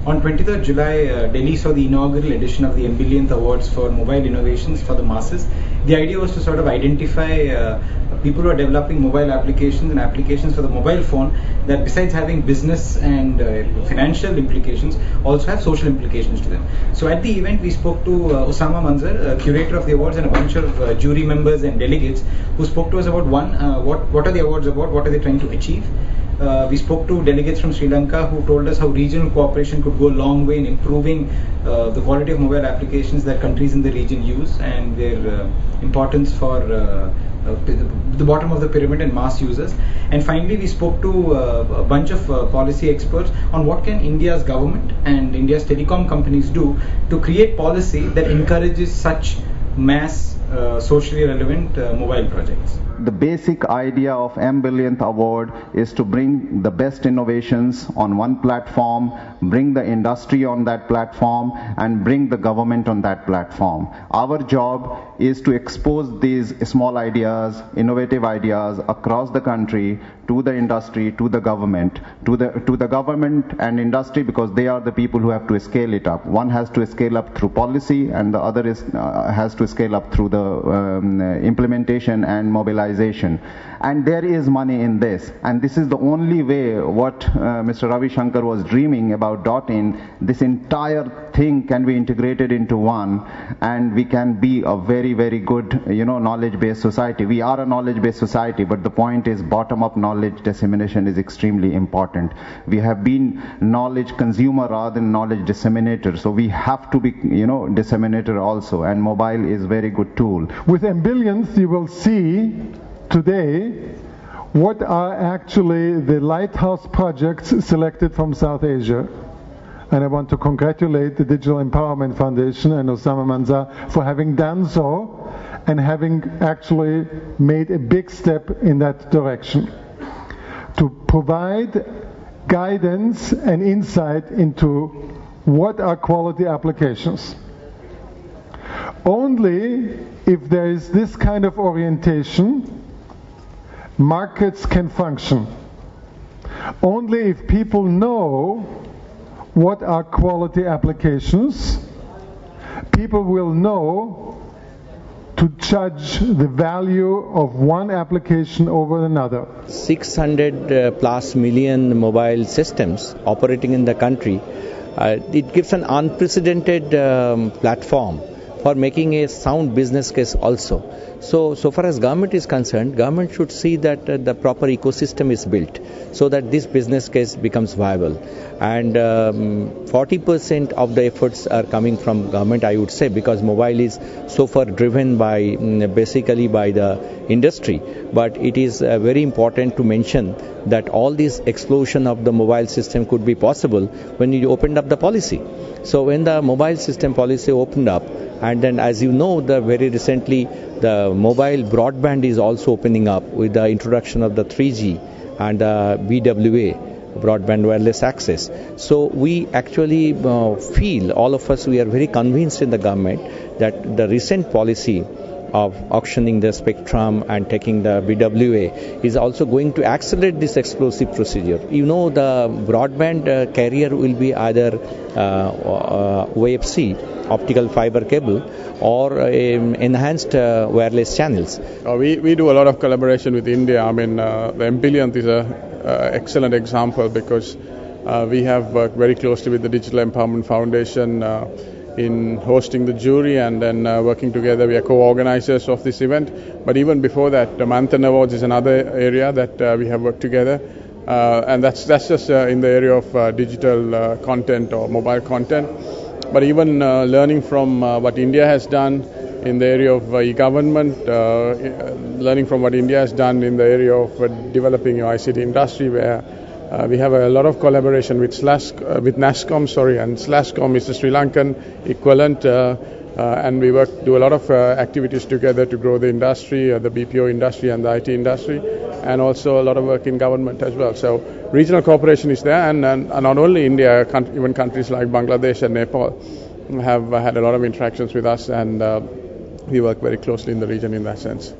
On 23rd July, Delhi saw the inaugural edition of the M-billionth Awards for Mobile Innovations for the Masses. The idea was to sort of identify people who are developing mobile applications and applications for the mobile phone that, besides having business and financial implications, also have social implications to them. So at the event, we spoke to Osama Manzar, curator of the awards, and a bunch of jury members and delegates who spoke to us about what are the awards about, what are they trying to achieve. We spoke to delegates from Sri Lanka who told us how regional cooperation could go a long way in improving the quality of mobile applications that countries in the region use and their importance for the bottom of the pyramid and mass users. And finally, we spoke to a bunch of policy experts on what can India's government and India's telecom companies do to create policy that encourages such mass socially relevant mobile projects. The basic idea of M-billionth Award is to bring the best innovations on one platform, bring the industry on that platform, and bring the government on that platform. Our job is to expose these small ideas, innovative ideas across the country to the industry, to the government, to the government and industry, because they are the people who have to scale it up. One has to scale up through policy, and the other has to scale up through the implementation and mobilization. And there is money in this, and this is the only way what Mr. Ravi Shankar was dreaming about .in. This entire thing can be integrated into one, and we can be a very, very good, knowledge-based society. We are a knowledge-based society, but the point is bottom-up knowledge dissemination is extremely important. We have been knowledge consumer rather than knowledge disseminator, so we have to be, disseminator also, and mobile is a very good tool. With M-billionth, you will see today what are actually the Lighthouse projects selected from South Asia. And I want to congratulate the Digital Empowerment Foundation and Osama Manzar for having done so and having actually made a big step in that direction to provide guidance and insight into what are quality applications. Only if there is this kind of orientation, markets can function. Only if people know what are quality applications, people will know to judge the value of one application over another. 600 plus million mobile systems operating in the country, it gives an unprecedented platform for making a sound business case also. So far as government is concerned, government should see that the proper ecosystem is built so that this business case becomes viable. And 40% of the efforts are coming from government, I would say, because mobile is so far driven by basically by the industry. But it is very important to mention that all this explosion of the mobile system could be possible when you opened up the policy. So when the mobile system policy opened up, and then, as you know, very recently the mobile broadband is also opening up with the introduction of the 3G and the BWA, broadband wireless access. So we actually feel, all of us, we are very convinced in the government that the recent policy of auctioning the spectrum and taking the BWA is also going to accelerate this explosive procedure. The broadband carrier will be either OFC, optical fiber cable, or enhanced wireless channels. We do a lot of collaboration with India. The M-billionth is an excellent example because we have worked very closely with the Digital Empowerment Foundation in hosting the jury, and then working together. We are co-organizers of this event. But even before that, the Manthan Awards is another area that we have worked together. And that's just in the area of digital content or mobile content. But even learning from what India has done in the area of e-government, learning from what India has done in the area of developing your ICT industry, where we have a lot of collaboration with NASCOM, and SLASCOM is the Sri Lankan equivalent, and we do a lot of activities together to grow the industry, the BPO industry and the IT industry, and also a lot of work in government as well. So regional cooperation is there, and not only India, even countries like Bangladesh and Nepal have had a lot of interactions with us, and we work very closely in the region in that sense.